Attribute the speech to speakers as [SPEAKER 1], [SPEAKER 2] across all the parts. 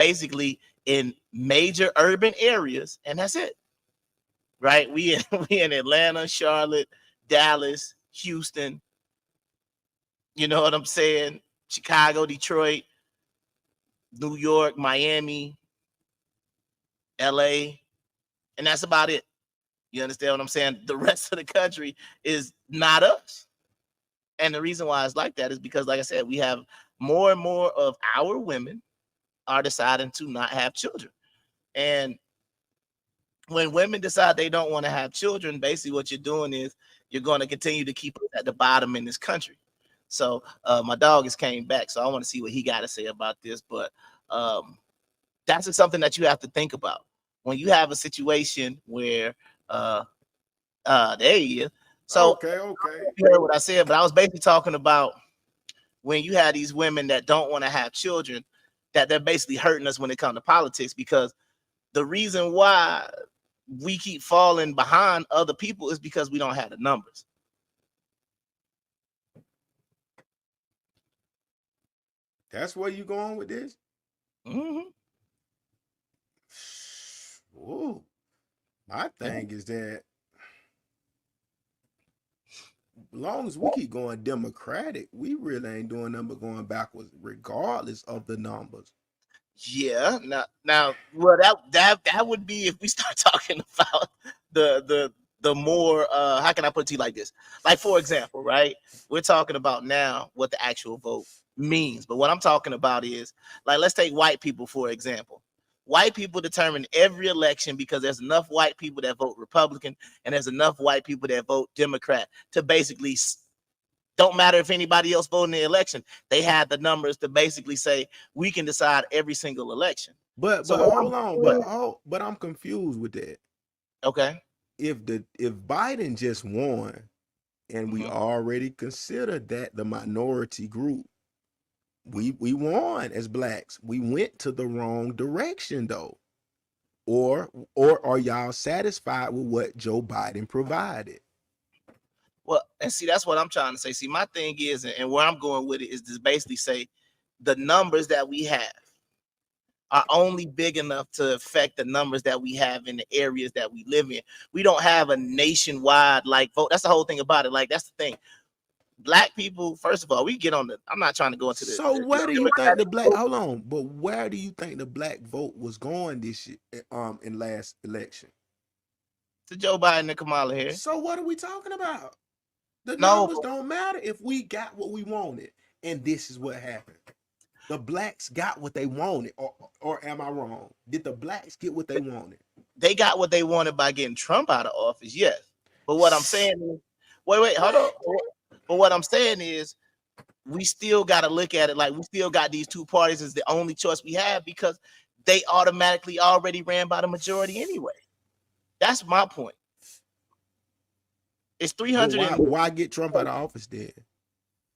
[SPEAKER 1] basically in major urban areas, and that's it. Right? We in Atlanta, Charlotte, Dallas, Houston, you know what I'm saying? Chicago, Detroit, New York, Miami, LA, and that's about it. You understand what I'm saying? The rest of the country is not us. And the reason why it's like that is because, like I said, we have more and more of our women are deciding to not have children. And when women decide they don't want to have children, basically what you're doing is you're going to continue to keep us at the bottom in this country. So my dog has came back, so I want to see what he got to say about this. But that's just something that you have to think about when you have a situation where there he is. So
[SPEAKER 2] Okay.
[SPEAKER 1] you heard what I said, but I was basically talking about when you have these women that don't want to have children, that they're basically hurting us when it comes to politics, because the reason why we keep falling behind other people is because we don't have the numbers.
[SPEAKER 2] That's where you going with this?
[SPEAKER 1] Mm-hmm.
[SPEAKER 2] Ooh. My thing is that long as we keep going Democratic, we really ain't doing nothing but going backwards, regardless of the numbers.
[SPEAKER 1] Yeah. Now, well, that would be if we start talking about the more how can I put it to you like this? Like, for example, right? We're talking about now what the actual vote means, but what I'm talking about is, like, let's take white people for example. White people determine every election because there's enough white people that vote Republican and there's enough white people that vote Democrat to basically don't matter if anybody else voted in the election. They had the numbers to basically say we can decide every single election.
[SPEAKER 2] But
[SPEAKER 1] So
[SPEAKER 2] hold on, but I'm confused with that.
[SPEAKER 1] okay.
[SPEAKER 2] If Biden just won and we
[SPEAKER 1] Mhm.
[SPEAKER 2] already consider that the minority group, we won as blacks. We went to the wrong direction though. Or are y'all satisfied with what Joe Biden provided?
[SPEAKER 1] Well, and see, that's what I'm trying to say. See, my thing is, and where I'm going with it is to basically say the numbers that we have are only big enough to affect the numbers that we have in the areas that we live in. We don't have a nationwide like vote. That's the whole thing about it. Like, that's the thing. Black people, first of all, we get on the. I'm not trying to go into
[SPEAKER 2] So
[SPEAKER 1] the
[SPEAKER 2] where do you think
[SPEAKER 1] Democratic
[SPEAKER 2] the black
[SPEAKER 1] vote
[SPEAKER 2] hold on, but where do you think the black vote was going this year, in last election?
[SPEAKER 1] to Joe Biden and Kamala Harris.
[SPEAKER 2] So what are we talking about? The
[SPEAKER 1] No,
[SPEAKER 2] numbers don't matter if we got what we wanted. And this is what happened. The blacks got what they wanted, or am I wrong? Did the blacks get what they wanted?
[SPEAKER 1] they got what they wanted by getting Trump out of office, yes. But what I'm saying is, wait, hold
[SPEAKER 2] What?
[SPEAKER 1] on. But what I'm saying is, we still got to look at it like we still got these two parties as the only choice we have because they automatically already ran by the majority anyway. That's my point. It's
[SPEAKER 2] But
[SPEAKER 1] 300
[SPEAKER 2] why
[SPEAKER 1] and
[SPEAKER 2] why get Trump out of office then?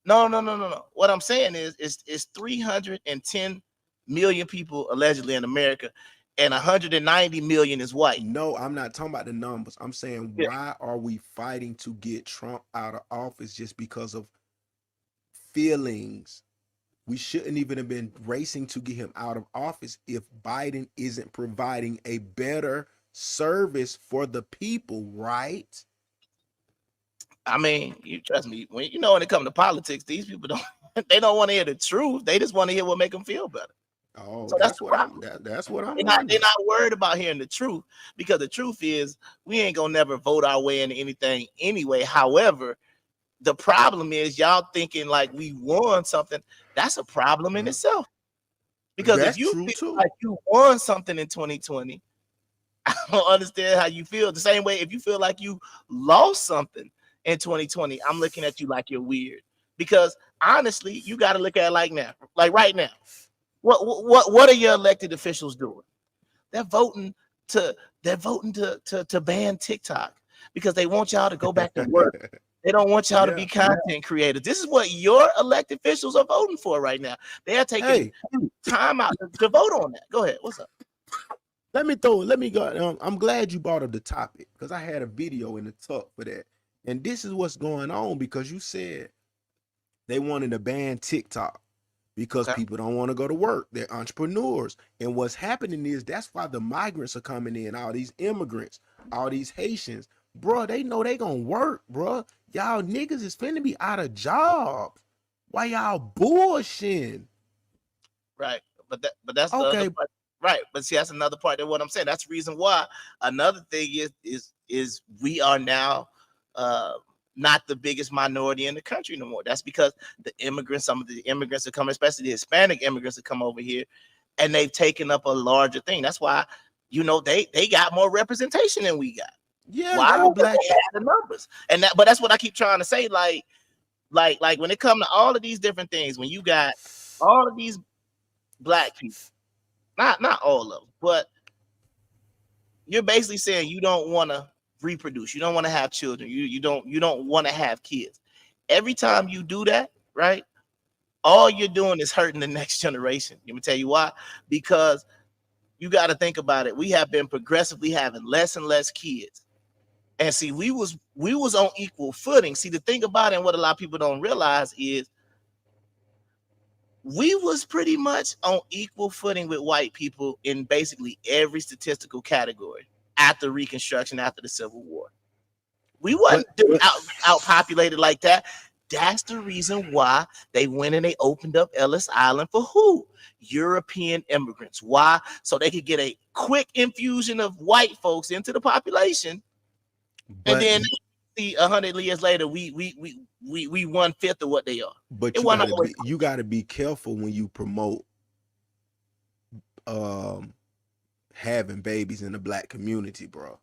[SPEAKER 1] no. What I'm saying is, it's 310 million people allegedly in America, and 190 million is white.
[SPEAKER 2] No, I'm not talking about the numbers. I'm saying
[SPEAKER 1] Yeah.
[SPEAKER 2] why are we fighting to get Trump out of office just because of feelings? We shouldn't even have been racing to get him out of office if Biden isn't providing a better service for the people, right?
[SPEAKER 1] I mean, you trust me. When it comes to politics, these people don't they don't want to hear the truth. They just want to hear what make them feel better.
[SPEAKER 2] Oh,
[SPEAKER 1] So that's the problem.
[SPEAKER 2] that's what I'm
[SPEAKER 1] They're
[SPEAKER 2] wondering.
[SPEAKER 1] not worried about hearing the truth because the truth is we ain't gonna never vote our way into anything anyway. However, the problem is y'all thinking like we won something. That's a problem in itself. Because if
[SPEAKER 2] That's
[SPEAKER 1] you
[SPEAKER 2] true
[SPEAKER 1] feel
[SPEAKER 2] too.
[SPEAKER 1] like you won something in 2020, I don't understand how you feel. The same way if you feel like you lost something in 2020, I'm looking at you like you're weird. Because honestly, you got to look at it like now, like right now. What are your elected officials doing? They're voting to they're voting to ban TikTok because they want y'all to go back to work. They don't want y'all to
[SPEAKER 2] Yeah.
[SPEAKER 1] be content creators. This is what your elected officials are voting for right now. They are taking
[SPEAKER 2] Hey,
[SPEAKER 1] time out to vote on that. Go ahead. What's up?
[SPEAKER 2] let me go. I'm glad you brought up the topic because I had a video in the talk for that. And this is what's going on because you said they wanted to ban TikTok. because
[SPEAKER 1] Okay.
[SPEAKER 2] people don't want to go to work. They're entrepreneurs. And what's happening is that's why the migrants are coming in, all these immigrants, all these Haitians. Bro, they know they gonna work, bro. Y'all niggas is finna be out of jobs. Why y'all bullshitting?
[SPEAKER 1] Right. But that's the other
[SPEAKER 2] Okay,
[SPEAKER 1] part. Right. But see, that's another part of what I'm saying. That's the reason why. Another thing is we are now not the biggest minority in the country no more. That's because some of the immigrants that come, especially the Hispanic immigrants that come over here, and they've taken up a larger thing. That's why, they got more representation than we got.
[SPEAKER 2] yeah,
[SPEAKER 1] Why?
[SPEAKER 2] y'all
[SPEAKER 1] Because
[SPEAKER 2] black.
[SPEAKER 1] they have the numbers. But that's what I keep trying to say. Like when it comes to all of these different things, when you got all of these black people, not all of them, but you're basically saying you don't want to reproduce, you don't want to have children, you don't want to have kids. Every time you do that, right, all you're doing is hurting the next generation. Let me tell you why. Because you got to think about it. We have been progressively having less and less kids. And see, we was on equal footing. See, the thing about it, and what a lot of people don't realize is we was pretty much on equal footing with white people in basically every statistical category after Reconstruction, after the Civil War. We wasn't outpopulated like that. That's the reason why they went and they opened up Ellis Island for who? European immigrants. Why? So they could get a quick infusion of white folks into the population, and then see 100 years later, we 1/5 of what they are.
[SPEAKER 2] But you gotta be careful when you promote having babies in the black community, bro.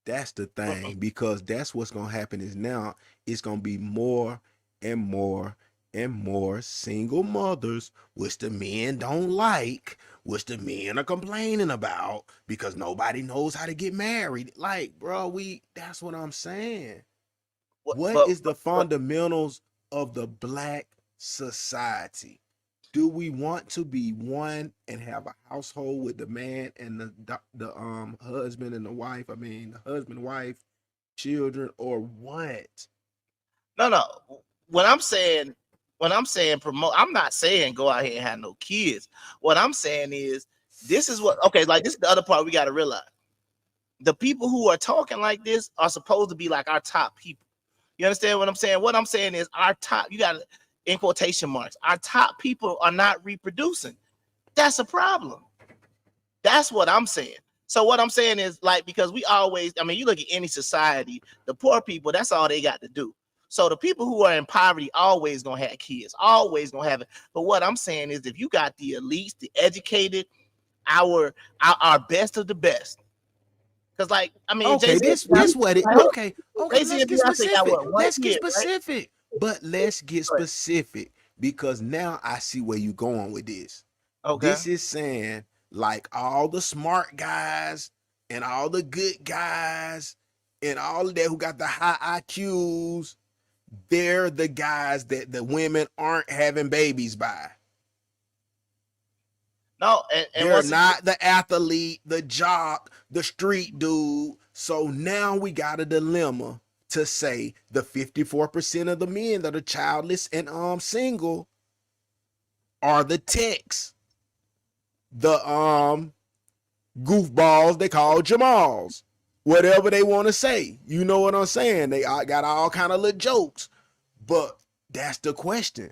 [SPEAKER 2] That's the thing, because that's what's gonna happen is now it's gonna be more and more and more single mothers, which the men don't like, which the men are complaining about because nobody knows how to get married. Like, bro, that's what I'm saying. What is the fundamentals of the black society? Do we want to be one and have a household with the man and the husband and the wife? I mean, the husband, wife, children, or what?
[SPEAKER 1] No. When I'm saying promote, I'm not saying go out here and have no kids. What I'm saying is this is the other part we got to realize. The people who are talking like this are supposed to be like our top people. You understand what I'm saying? What I'm saying is our top, you got to, in quotation marks, our top people are not reproducing. That's a problem. That's what I'm saying. So what I'm saying is, like, because we always, I mean, you look at any society, the poor people, that's all they got to do. So the people who are in poverty always gonna have kids, always gonna have it. But what I'm saying is, if you got the elites, the educated, our best of the best, because like, I mean,
[SPEAKER 2] okay, this what it. Okay, let's get specific. Let's get specific. Right? But let's get specific, because now I see where you're going with this. Okay, this is saying like all the smart guys and all the good guys and all of that who got the high IQs, they're the guys that the women aren't having babies by.
[SPEAKER 1] No, and
[SPEAKER 2] they're not the athlete, the jock, the street dude. So now we got a dilemma to say the 54% of the men that are childless and single are the techs, the goofballs they call Jamals, whatever they want to say. You know what I'm saying? They got all kind of little jokes, but that's the question.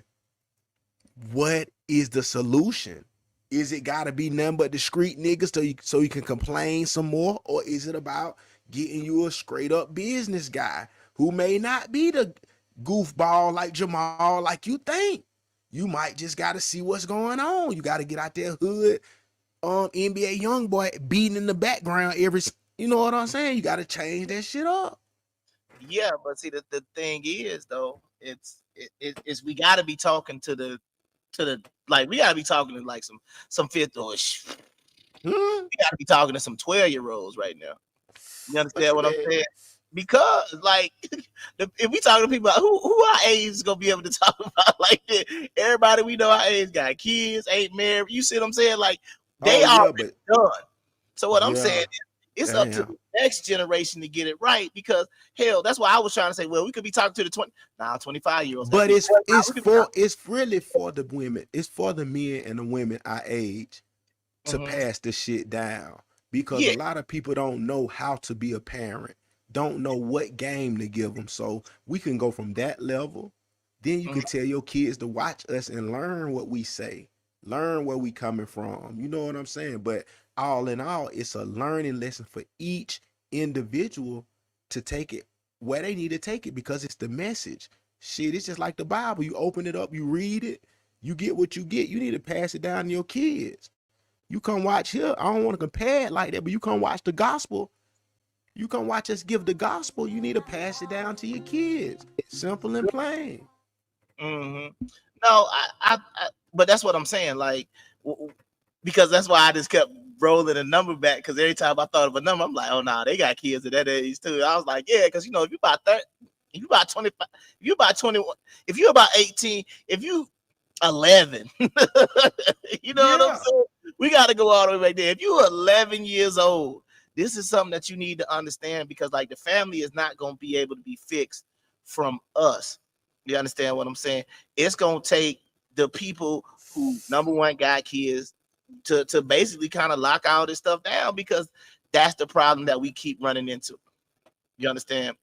[SPEAKER 2] What is the solution? Is it got to be nothing but discreet niggas so you can complain some more? Or is it about getting you a straight up business guy who may not be the goofball like Jamal like you think? You might just got to see what's going on. You got to get out there hood NBA young boy beating in the background you know what I'm saying? You got to change that shit up.
[SPEAKER 1] Yeah, but see, the thing is though, it's we got to be talking to the like, we gotta be talking to like some fifth or we gotta be talking to some 12-year-olds right now. You understand what I'm saying? Because like, if we talking to people who our age is gonna be able to talk about like this, everybody we know our age got kids, ain't married. You see what I'm saying? Like, they are done. So what I'm saying is, it's up to next generation to get it right, because hell, that's why I was trying to say, well, we could be talking to the 25-year-olds.
[SPEAKER 2] But it's really for the women. It's for the men and the women our age to pass the shit down, because a lot of people don't know how to be a parent, don't know what game to give them. So we can go from that level. Then you can tell your kids to watch us and learn what we say, learn where we coming from. You know what I'm saying? But all in all, it's a learning lesson for each individual to take it where they need to take it, because it's the message. Shit, it's just like the Bible. You open it up, you read it, you get what you get. You need to pass it down to your kids. You come watch here. I don't want to compare it like that, but you come watch the gospel. You come watch us give the gospel. You need to pass it down to your kids. Simple and plain.
[SPEAKER 1] No, but that's what I'm saying. Like, because that's why I just kept rolling a number back. Because every time I thought of a number, I'm like, oh no, they got kids at that age too. I was like, yeah, because if you about 30, if you about 25, if you about 21, if you about 18, if you 11, you know what I'm saying? We got to go all the way back there. If you're 11 years old, this is something that you need to understand, because like the family is not going to be able to be fixed from us. You understand what I'm saying? It's going to take the people who, number one, got kids to basically kind of lock all this stuff down, because that's the problem that we keep running into. You understand?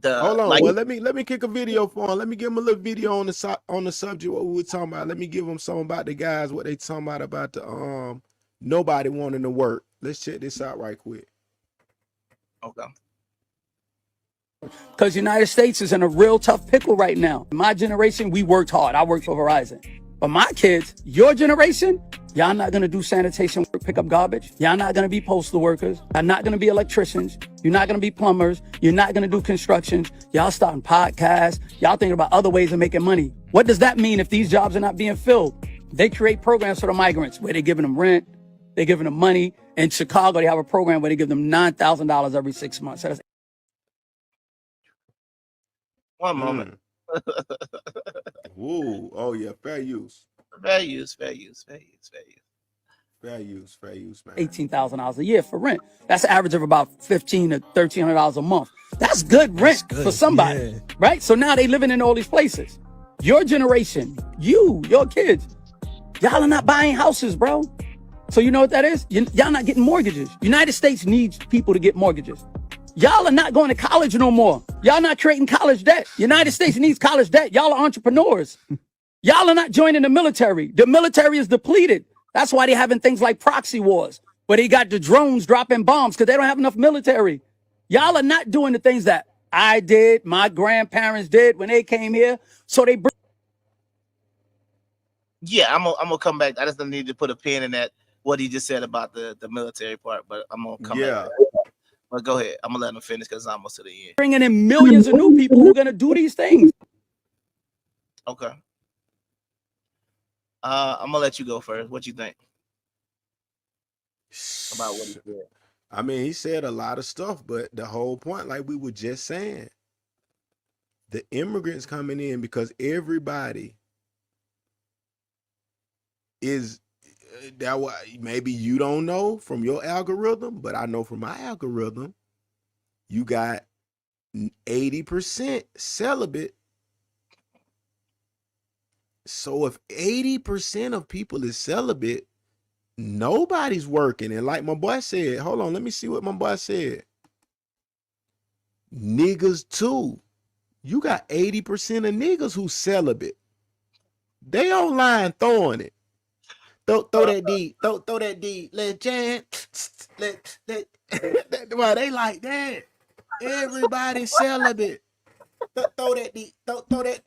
[SPEAKER 2] Hold on. Well, let me kick a video for him. Let me give him a little video on the subject what we were talking about. Let me give him something about the guys, what they talking about the nobody wanting to work. Let's check this out right quick.
[SPEAKER 1] Okay.
[SPEAKER 3] Because the United States is in a real tough pickle right now. In my generation, we worked hard. I worked for Verizon. But my kids, your generation, y'all not going to do sanitation work, pick up garbage. Y'all not going to be postal workers. Y'all not going to be electricians. You're not going to be plumbers. You're not going to do construction. Y'all starting podcasts. Y'all thinking about other ways of making money. What does that mean if these jobs are not being filled? They create programs for the migrants where they're giving them rent. They're giving them money. In Chicago, they have a program where they give them $9,000 every 6 months. So that's
[SPEAKER 1] one moment.
[SPEAKER 2] Ooh, oh yeah, fair use.
[SPEAKER 1] Fair use, man.
[SPEAKER 3] $18,000 a year for rent. That's an average of about $1,500 to $1,300 a month. That's good rent for somebody, right? So now they living in all these places. Your generation, your kids, y'all are not buying houses, bro. So you know what that is? Y'all not getting mortgages. United States needs people to get mortgages. Y'all are not going to college no more. Y'all not creating college debt. United States needs college debt. Y'all are entrepreneurs. Y'all are not joining the military. The military is depleted. That's why they're having things like proxy wars, where they got the drones dropping bombs because they don't have enough military. Y'all are not doing the things that I did, my grandparents did when they came here. So they
[SPEAKER 1] I'm gonna come back. I just need to put a pin in that, what he just said about the military part, but I'm gonna come back. But go ahead. I'm gonna let him finish because it's almost to the end.
[SPEAKER 3] Bringing in millions of new people who are gonna do these things.
[SPEAKER 1] Okay. I'm gonna let you go first. What you think about what he said?
[SPEAKER 2] I mean, he said a lot of stuff, but the whole point, like we were just saying, the immigrants coming in, because everybody is that what maybe you don't know from your algorithm, but I know from my algorithm, you got 80% celibate. So if 80% of people is celibate, nobody's working. And like my boy said, hold on, let me see what my boy said. Niggas too. You got 80% of niggas who celibate. They online throwing it. Throw that D. Throw that D. Let Jan. Well, they like that. Everybody celibate. Throw that D. Throw that.